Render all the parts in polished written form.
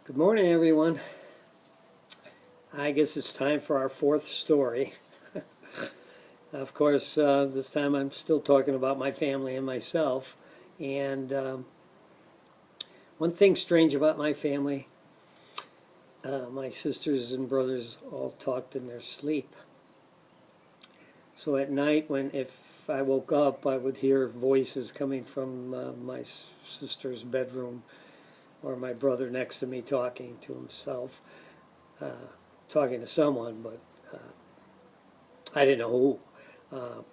Good morning, everyone. I guess it's time for our fourth story. Of course, this time I'm still talking about my family and myself. And one thing strange about my family, my sisters and brothers all talked in their sleep. So at night, if I woke up, I would hear voices coming from my sister's bedroom, or my brother next to me talking to himself, talking to someone, but I didn't know who.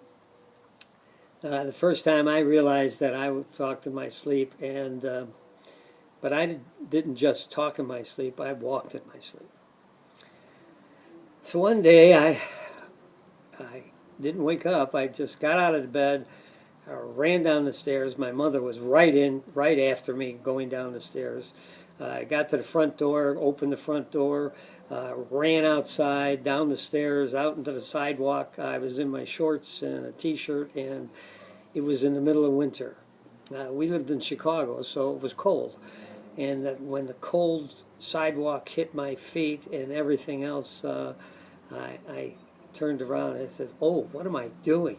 The first time I realized that I would talk in my sleep, but I didn't just talk in my sleep, I walked in my sleep. So one day I didn't wake up, I just got out of the bed, I ran down the stairs. My mother was right after me going down the stairs. I got to the front door, opened the front door, ran outside, down the stairs, out into the sidewalk. I was in my shorts and a t-shirt, and it was in the middle of winter. We lived in Chicago, so it was cold. And when the cold sidewalk hit my feet and everything else, I turned around and I said, "Oh, what am I doing?"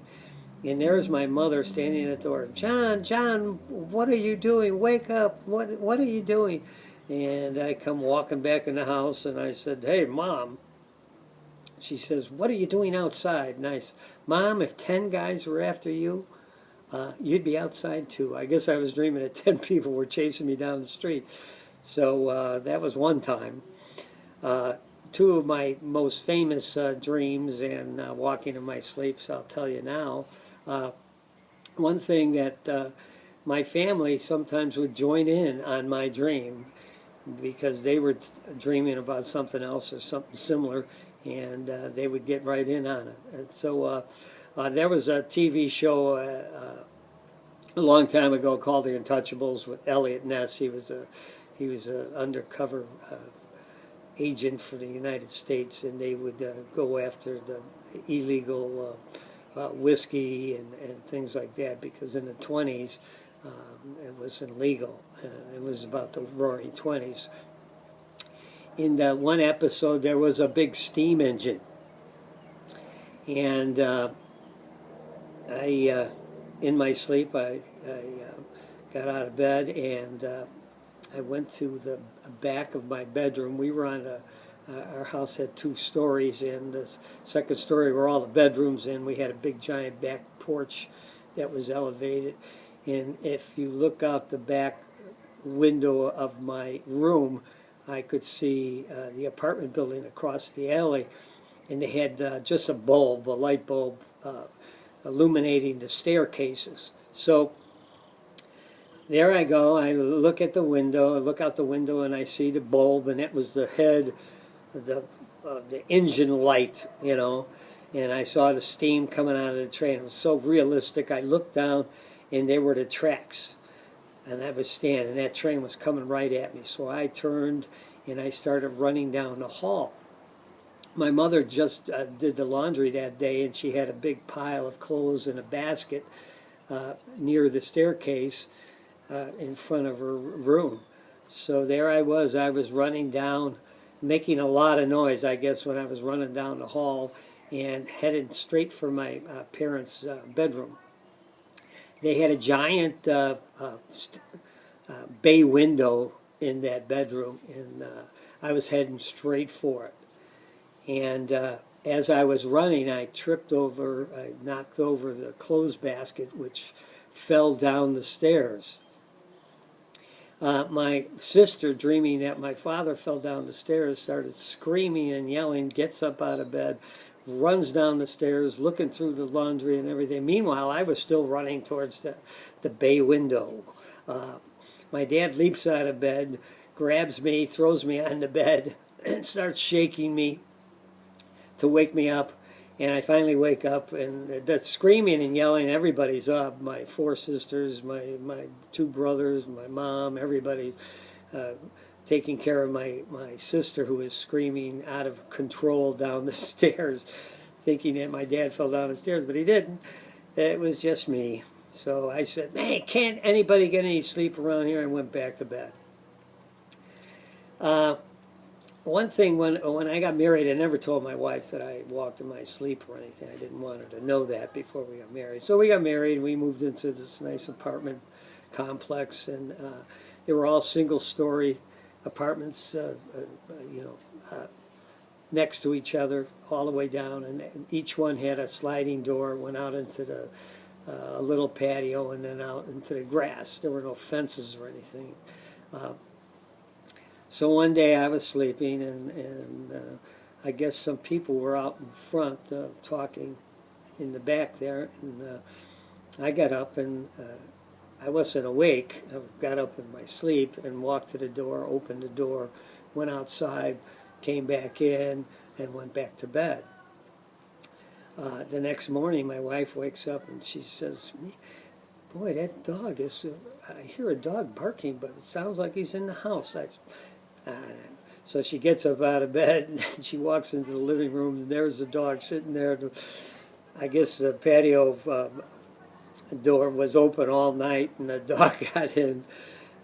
And there's my mother standing at the door. John, what are you doing? Wake up! What are you doing?" And I come walking back in the house, and I said, "Hey, Mom." She says, "What are you doing outside?" And I said, "Mom, if 10 guys were after you, you'd be outside too." I guess I was dreaming that 10 people were chasing me down the street. So that was one time. Two of my most famous dreams and walking in my sleeps, I'll tell you now. One thing that my family sometimes would join in on my dream because they were dreaming about something else or something similar, and they would get right in on it. And so there was a TV show a long time ago called The Untouchables with Elliot Ness. He was an undercover agent for the United States, and they would go after the illegal whiskey and things like that, because in the 20s it was illegal. It was about the Roaring 20s. In that one episode, there was a big steam engine, and in my sleep, I got out of bed and I went to the back of my bedroom. We were on our house had 2 stories, and the second story were all the bedrooms, and we had a big giant back porch that was elevated. And if you look out the back window of my room, I could see the apartment building across the alley, and they had just a light bulb, illuminating the staircases. So there I go. I look out the window, and I see the bulb, and it was the head, the engine light, and I saw the steam coming out of the train. It was so realistic. I looked down, and there were the tracks, and I was standing. That train was coming right at me, so I turned, and I started running down the hall. My mother just did the laundry that day, and she had a big pile of clothes in a basket near the staircase in front of her room. So there I was running down, making a lot of noise, I guess, when I was running down the hall and headed straight for my parents' bedroom. They had a giant bay window in that bedroom, and I was heading straight for it. And as I was running, I knocked over the clothes basket, which fell down the stairs. My sister, dreaming that my father fell down the stairs, started screaming and yelling, gets up out of bed, runs down the stairs, looking through the laundry and everything. Meanwhile, I was still running towards the bay window. My dad leaps out of bed, grabs me, throws me on the bed, and starts shaking me to wake me up. And I finally wake up, and that screaming and yelling, everybody's up. My 4 sisters, my 2 brothers, my mom, everybody's taking care of my sister, who is screaming out of control down the stairs, thinking that my dad fell down the stairs, but he didn't. It was just me. So I said, "Man, can't anybody get any sleep around here?" and went back to bed. One thing, when I got married, I never told my wife that I walked in my sleep or anything. I didn't want her to know that before we got married. So we got married, and we moved into this nice apartment complex, and they were all single-story apartments, next to each other, all the way down, and each one had a sliding door, went out into the a little patio, and then out into the grass. There were no fences or anything. So one day I was sleeping, and I guess some people were out in front talking in the back there, and I got up, and I wasn't awake. I got up in my sleep and walked to the door, opened the door, went outside, came back in, and went back to bed. The next morning, my wife wakes up and she says, "Boy, that dog is, I hear a dog barking, but it sounds like he's in the house." So she gets up out of bed and she walks into the living room, and there's the dog sitting there. I guess the patio door was open all night, and the dog got in,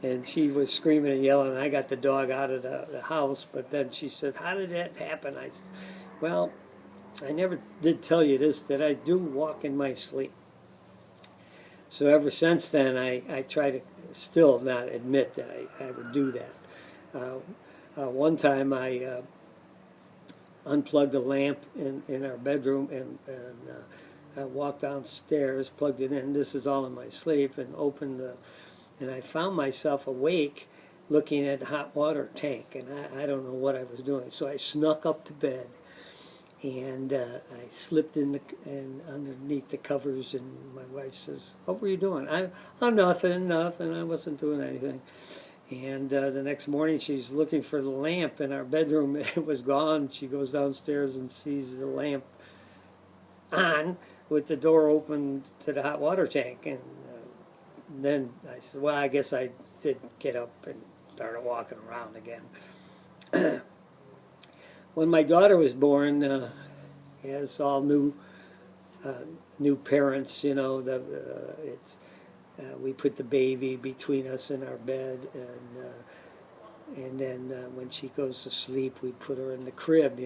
and she was screaming and yelling. I got the dog out of the house, but then she said, "How did that happen?" I said, "Well, I never did tell you this, that I do walk in my sleep." So ever since then, I try to still not admit that I would do that. One time I unplugged a lamp in our bedroom, and I walked downstairs, plugged it in. This is all in my sleep, and opened and I found myself awake looking at the hot water tank, and I don't know what I was doing. So I snuck up to bed, and I slipped in underneath the covers, and my wife says, "What were you doing?" I'm nothing. I wasn't doing anything. And the next morning, she's looking for the lamp in our bedroom. It was gone. She goes downstairs and sees the lamp on with the door open to the hot water tank. And then I said, "Well, I guess I did get up and started walking around again." When my daughter was born, as all new parents, we put the baby between us in our bed, and then when she goes to sleep, we put her in the crib,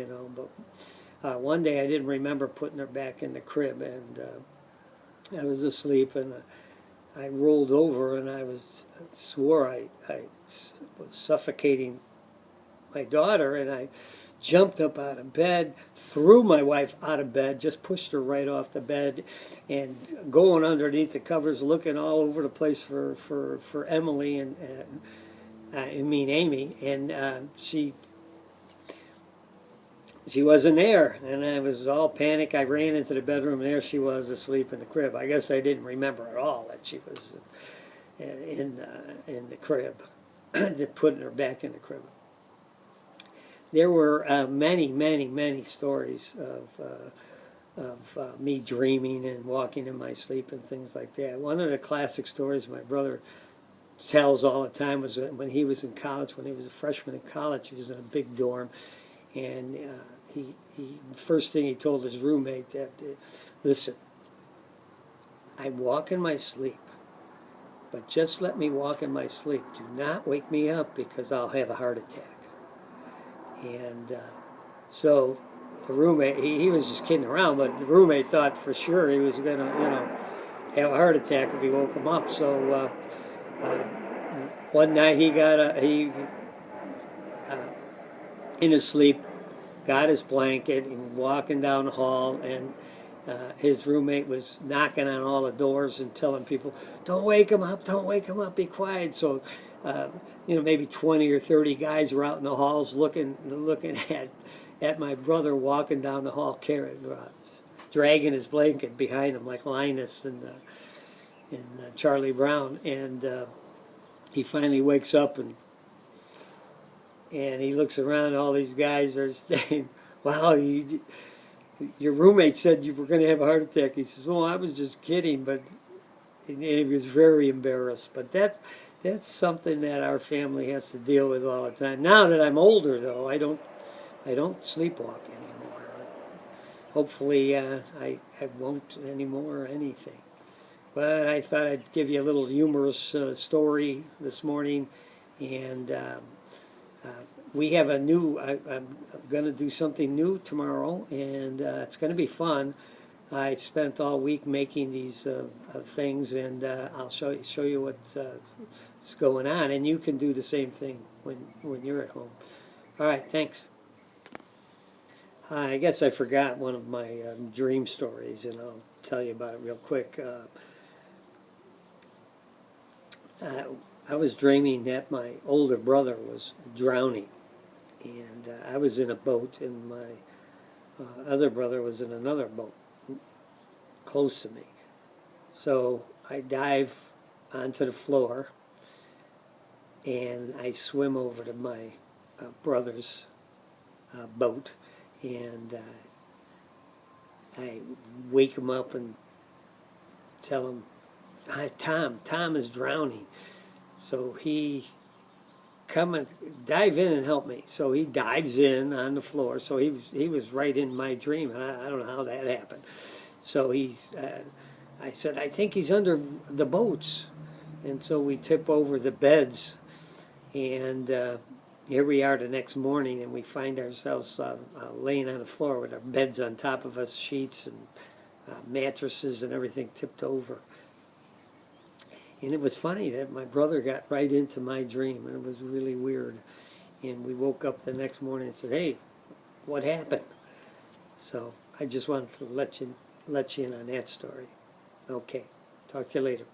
But one day I didn't remember putting her back in the crib, and I was asleep, and I rolled over, and I swore I was suffocating my daughter, and I jumped up out of bed, threw my wife out of bed, just pushed her right off the bed, and going underneath the covers, looking all over the place for Emily, and Amy, and she wasn't there, and I was all panicked. I ran into the bedroom, and there she was asleep in the crib. I guess I didn't remember at all that she was in the crib, putting her back in the crib. There were many stories of me dreaming and walking in my sleep and things like that. One of the classic stories my brother tells all the time was when he was in college, when he was a freshman in college. He was in a big dorm, and he first thing he told his roommate that, "Listen, I walk in my sleep, but just let me walk in my sleep. Do not wake me up, because I'll have a heart attack." And so the roommate, he was just kidding around, but the roommate thought for sure he was going to, have a heart attack if he woke him up. So one night he in his sleep, got his blanket, and walking down the hall, and his roommate was knocking on all the doors and telling people, "Don't wake him up, be quiet." So maybe 20 or 30 guys were out in the halls looking at my brother walking down the hall, dragging his blanket behind him like Linus and Charlie Brown. And he finally wakes up, and he looks around. All these guys are saying, "Wow, your roommate said you were going to have a heart attack." He says, "Well, I was just kidding," and he was very embarrassed. But that's something that our family has to deal with all the time. Now that I'm older, though, I don't sleepwalk anymore. Hopefully, I won't anymore or anything. But I thought I'd give you a little humorous story this morning, and We have a new, I'm going to do something new tomorrow, and it's going to be fun. I spent all week making these things, and I'll show you what's going on, and you can do the same thing when you're at home. All right, thanks. I guess I forgot one of my dream stories, and I'll tell you about it real quick. I was dreaming that my older brother was drowning, and I was in a boat, and my other brother was in another boat close to me. So I dive onto the floor, and I swim over to my brother's boat, and I wake him up and tell him, "Hi, Tom is drowning." So he come and dive in and help me. So he dives in on the floor. So he was right in my dream, and I don't know how that happened. So I said, "I think he's under the boats," and so we tip over the beds, and here we are the next morning, and we find ourselves laying on the floor with our beds on top of us, sheets and mattresses and everything tipped over. And it was funny that my brother got right into my dream, and it was really weird. And we woke up the next morning and said, "Hey, what happened?" So I just wanted to let you in on that story. Okay, talk to you later.